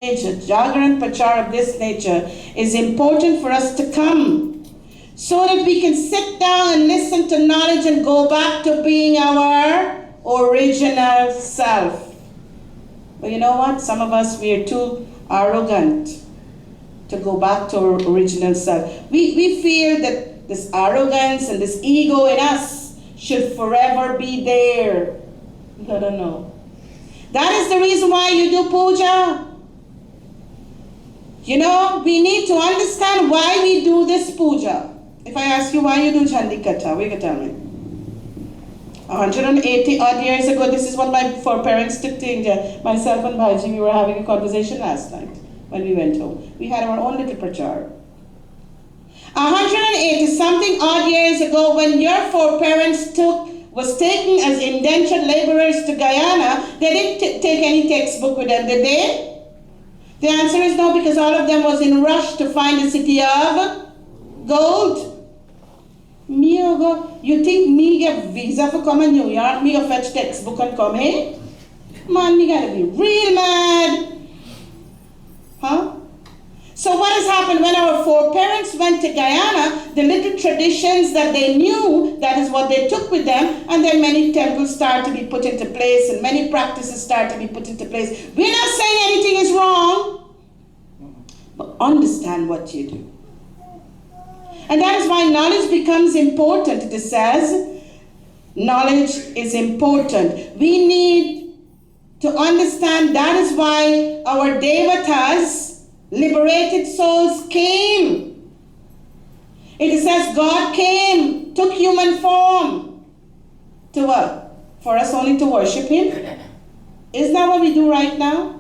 nature, Jagaran Pachar of this nature, is important for us to come so that we can sit down and listen to knowledge and go back to being our original self. But you know what? Some of us, we are too arrogant to go back to our original self. We feel that this arrogance and this ego in us should forever be there. No. That is the reason why you do puja. You know, we need to understand why we do this puja. If I ask you why you do Chandikata, what you can tell me? 180 odd years ago, this is what my foreparents took to India. Myself and Bhaji, we were having a conversation last night when we went home. We had our own little prachar. 180 something odd years ago, when your foreparents was taken as indentured laborers to Guyana, they didn't take any textbook with them, did they? The answer is no, because all of them was in rush to find the city of gold. You think me get visa for come to New York, me go fetch textbook and come here? Man, me gotta be real mad. Huh? So what has happened when our foreparents went to Guyana, the little traditions that they knew, that is what they took with them, and then many temples start to be put into place and many practices start to be put into place. We're not saying anything is wrong, but understand what you do. And that is why knowledge becomes important. It says knowledge is important. We need to understand that is why our devatas, liberated souls, came. It says God came, took human form. To what? For us only to worship Him? Isn't that what we do right now?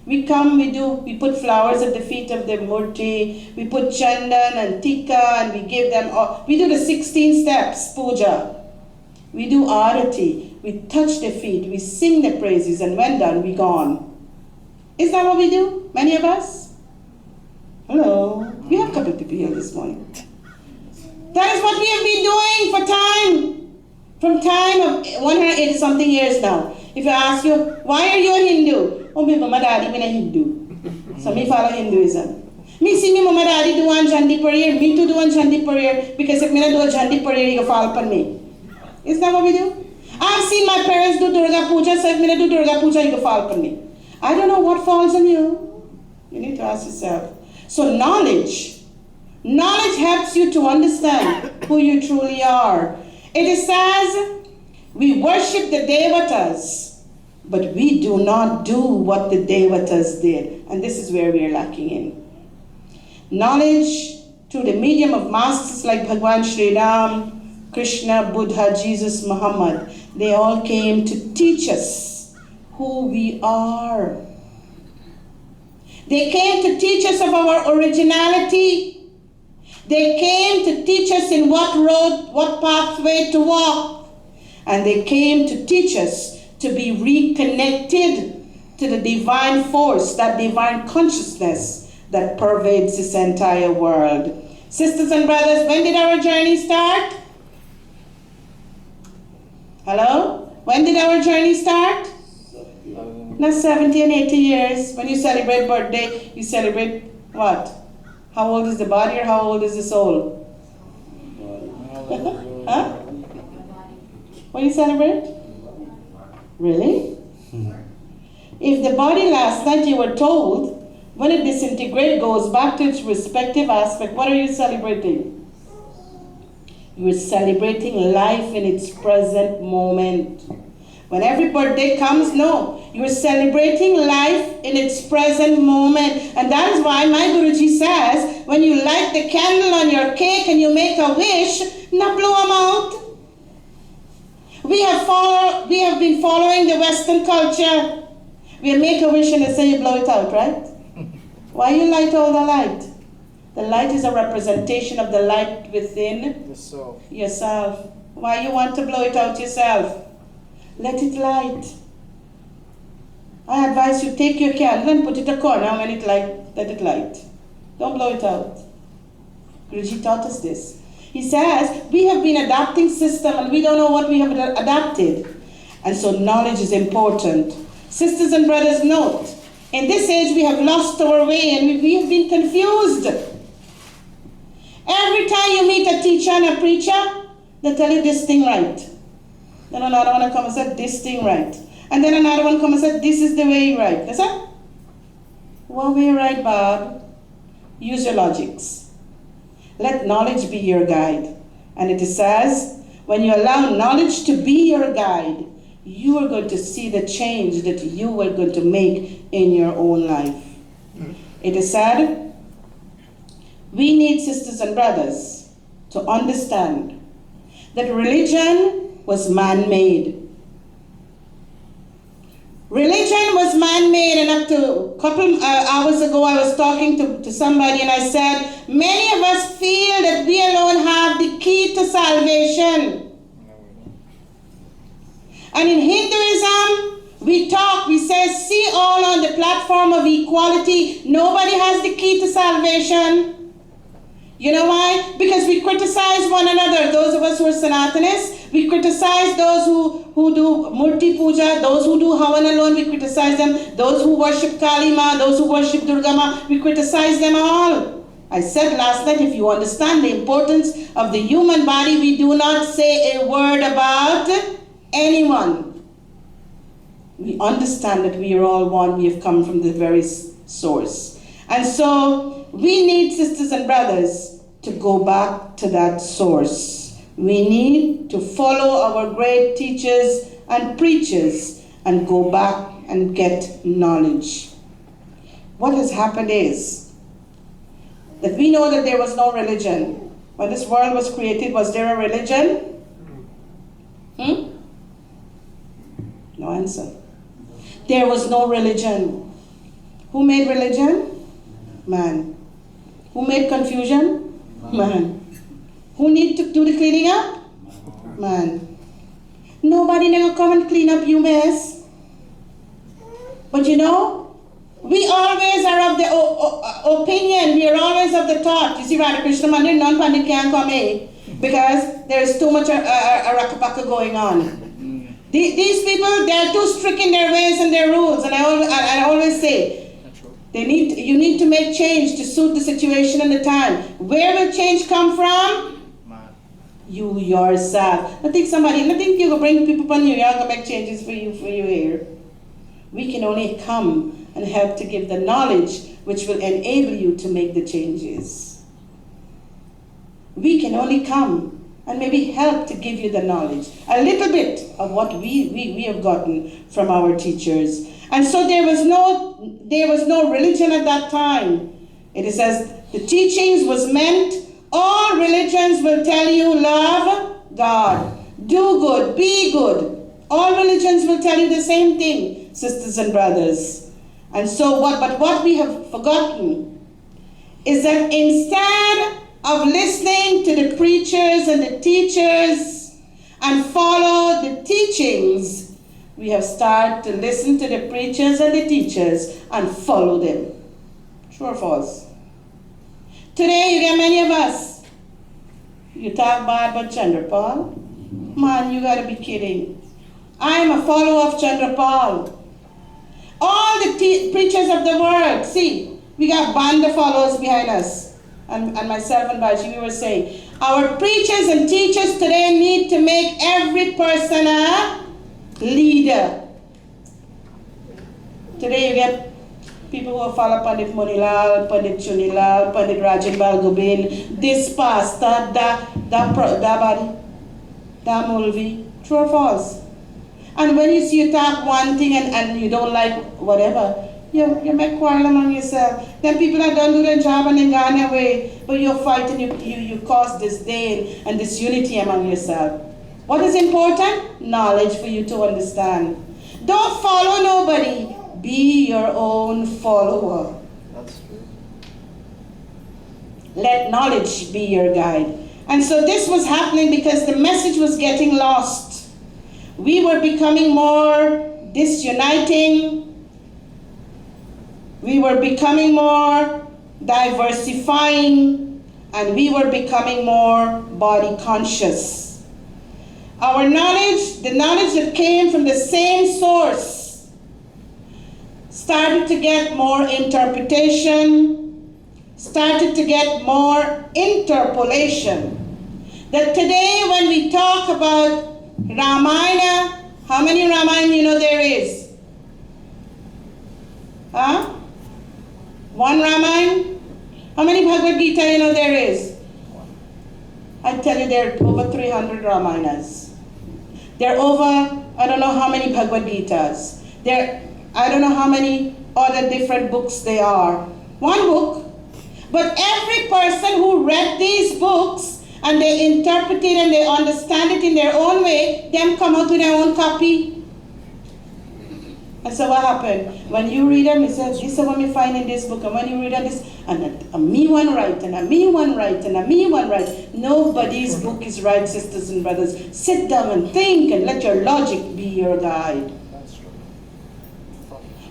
We come, we put flowers at the feet of the murti, we put chandan and tikka, and we give them all. We do the 16 steps, puja. We do arati, we touch the feet, we sing the praises, and when done, we gone. Is that what we do? Many of us? Hello. We have a couple of people here this morning. That is what we have been doing from time of 180 something years now. If I ask you, why are you a Hindu? Oh, my mama daddy me a Hindu. So me follow Hinduism. Me see me mama daddy do one Jandi prayer, me too do one Jandi prayer, because if me not do a Jandi prayer, you fall upon me. Is that what we do? I've seen my parents do Durga Puja, so if me not do Durga Puja, you fall upon me. I don't know what falls on you. You need to ask yourself. So knowledge helps you to understand who you truly are. It says we worship the devatas, but we do not do what the devatas did. And this is where we are lacking in. Knowledge through the medium of masters like Bhagwan Sri Ram, Krishna, Buddha, Jesus, Muhammad. They all came to teach us who we are. They came to teach us of our originality. They came to teach us in what road, what pathway to walk. And they came to teach us to be reconnected to the divine force, that divine consciousness that pervades this entire world. Sisters and brothers, when did our journey start? Hello? When did our journey start? Not 70 and 80 years. When you celebrate birthday, you celebrate what? How old is the body or how old is the soul? Huh? What do you celebrate? Really? If the body last night, you were told, when it disintegrates, goes back to its respective aspect, what are you celebrating? You are celebrating life in its present moment. When every birthday comes, no, you are celebrating life in its present moment. And that is why my Guruji says, when you light the candle on your cake and you make a wish, not blow them out. We have been following the Western culture. We make a wish and they say you blow it out, right? Why you light all the light? The light is a representation of the light within yourself. Why you want to blow it out yourself? Let it light. I advise you, take your candle and put it a corner when it light, let it light. Don't blow it out. Guruji taught us this. He says, we have been adapting system and we don't know what we have adapted. And so knowledge is important. Sisters and brothers, note In this age, we have lost our way and we have been confused. Every time you meet a teacher and a preacher, they tell you this thing right. Then another one will come and say this thing right. And then another one come and say this is the way right. That's it? What way right, Bob? Use your logics. Let knowledge be your guide. And it says, when you allow knowledge to be your guide, you are going to see the change that you are going to make in your own life. It is said, we need, sisters and brothers, to understand that religion was man-made. Religion was man-made, and up to a couple hours ago I was talking to somebody and I said, many of us feel that we alone have the key to salvation. And in Hinduism, we say, see all on the platform of equality. Nobody has the key to salvation. You know why? Because we criticize one another. Those of us who are Sanatanists, we criticize those who do Murti Puja, those who do Havan alone, we criticize them. Those who worship Kali Ma, those who worship Durga Ma, we criticize them all. I said last night, if you understand the importance of the human body, we do not say a word about anyone. We understand that we are all one. We have come from the very source. And so we need, sisters and brothers, to go back to that source. We need to follow our great teachers and preachers and go back and get knowledge. What has happened is that we know that there was no religion. When this world was created, was there a religion? No answer. There was no religion. Who made religion? Man. Who made confusion? Man. Who need to do the cleaning up? Man. Nobody never come and clean up you mess. But you know, we always are of the opinion, we are always of the thought. You see, Radha Krishna Mandir, non-Pandit can't come in because there is too much rakapaka going on. These people, they are too strict in their ways and their rules. And I always say, you need to make change to suit the situation and the time. Where will change come from? You yourself. Nothing you will bring people from New York and make changes for you here. We can only come and help to give the knowledge which will enable you to make the changes. We can only come and maybe help to give you the knowledge, a little bit of what we have gotten from our teachers. And so there was no religion at that time. It says the teachings was meant, all religions will tell you love God, do good, be good. All religions will tell you the same thing, sisters and brothers. And so what we have forgotten is that instead of listening to the preachers and the teachers and follow the teachings, we have started to listen to the preachers and the teachers and follow them. True or false? Today you get many of us. You talk bad about Chandra Paul? Man, you gotta be kidding. I am a follower of Chandra Paul. All the preachers of the world, see, we got band of followers behind us. And myself and Baji, we were saying, our preachers and teachers today need to make every person a leader. Today you get people who follow Pandit Munilal, Pandit Chunilal, Pandit Rajan Balgobin, this pastor, that body, that Mulvi. True or false? And when you see you talk one thing and you don't like whatever, you make quarrel among yourself. Then people that don't do their job and they gone away, but you're fighting, you cause disdain and disunity among yourself. What is important? Knowledge for you to understand. Don't follow nobody. Be your own follower. That's true. Let knowledge be your guide. And so this was happening because the message was getting lost. We were becoming more disuniting. We were becoming more diversifying, and we were becoming more body conscious. Our knowledge, the knowledge that came from the same source, started to get more interpretation, started to get more interpolation. That today when we talk about Ramayana, how many Ramayana you know there is? Huh? One Ramayana? How many Bhagavad Gita you know there is? I tell you there are over 300 Ramayanas. There are over, I don't know how many Bhagavad Gitas. I don't know how many other different books they are. One book. But every person who read these books and they interpret it and they understand it in their own way, them come out with their own copy. And so what happened? When you read them, it says, this is what we find in this book. And when you read this, and a me one right, and a me one right, and a me one right. Nobody's book is right, sisters and brothers. Sit down and think and let your logic be your guide.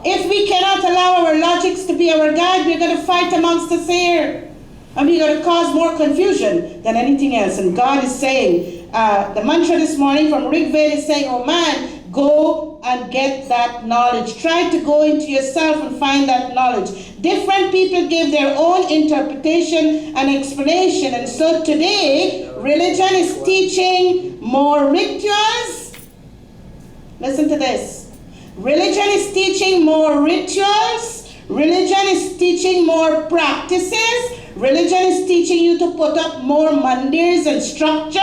If we cannot allow our logics to be our guide, we're going to fight amongst us here. And we're going to cause more confusion than anything else. And God is saying, the mantra this morning from Rig Veda is saying, oh man, go and get that knowledge. Try to go into yourself and find that knowledge. Different people give their own interpretation and explanation. And so today, religion is teaching more rituals. Listen to this. Religion is teaching more rituals. Religion is teaching more practices. Religion is teaching you to put up more mandirs and structure.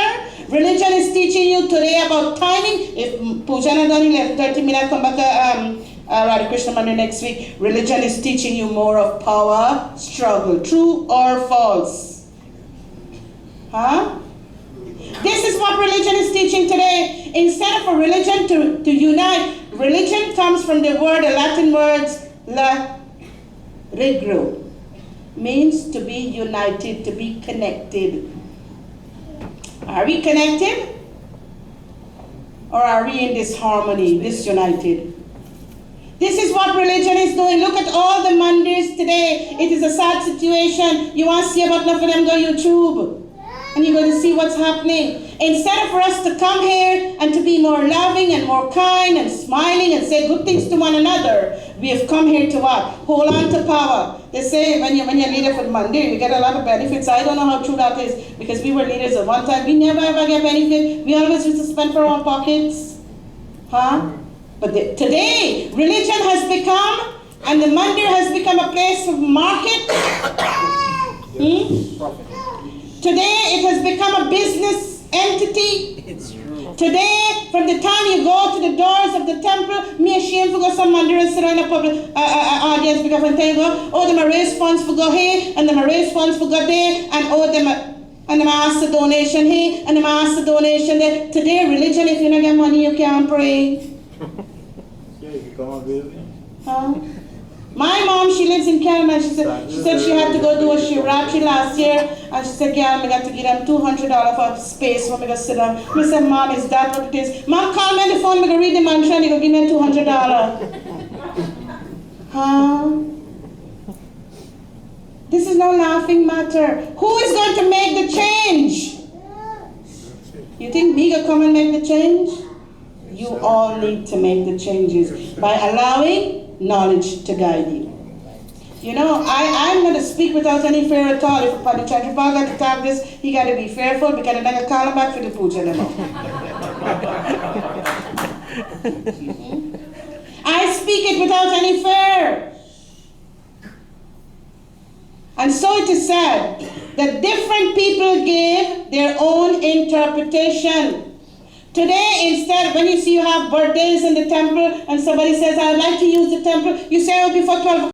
Religion is teaching you today about timing. If Puja and Adoni left 30 minutes, come back Radha Krishna Mandir next week. Religion is teaching you more of power, struggle. True or false? Huh? This is what religion is teaching today. Instead of a religion to unite, religion comes from the word, the Latin words, la regro. Means to be united, to be connected. Are we connected? Or are we in disharmony, disunited? This is what religion is doing. Look at all the mandirs today. It is a sad situation. You want to see about enough of them, go YouTube. And you're going to see what's happening. Instead of for us to come here and to be more loving and more kind and smiling and say good things to one another, we have come here to what? Hold on to power. They say when you're leader for the mandir, you get a lot of benefits. I don't know how true that is because we were leaders at one time. We never ever get benefit. We always used to spend for our pockets. Huh? But today, religion has become, and the mandir has become a place of market. Today, it has become a business entity. It's true. Today, from the time you go to the doors of the temple, me ashamed for go some mandir and sit in a public audience because when they go, oh, them raise funds for go here, and them raise funds for go there, and oh, them ask the donation here, and them ask the donation there. Today, religion, if you don't get money, you can't pray. Yeah, you come on, baby. Huh? My mom, she lives in Canada. She said she had to go do a Shivratri last year. And she said, yeah, I got to give them $200 for space for me to sit down. I said, Mom, is that what it is? Mom, call me on the phone, I'm going to read the mantra and you go give me $200. Huh? This is no laughing matter. Who is going to make the change? You think me going to come and make the change? You all need to make the changes by allowing knowledge to guide you. You know, I'm going to speak without any fear at all. If Padre Chandrapal got to talk this, he got to be fearful because I'm going to call him back for the puja anymore. I speak it without any fear. And so it is said that different people give their own interpretation. Today, instead, when you see you have birthdays in the temple and somebody says, I'd like to use the temple, you say, oh, before 12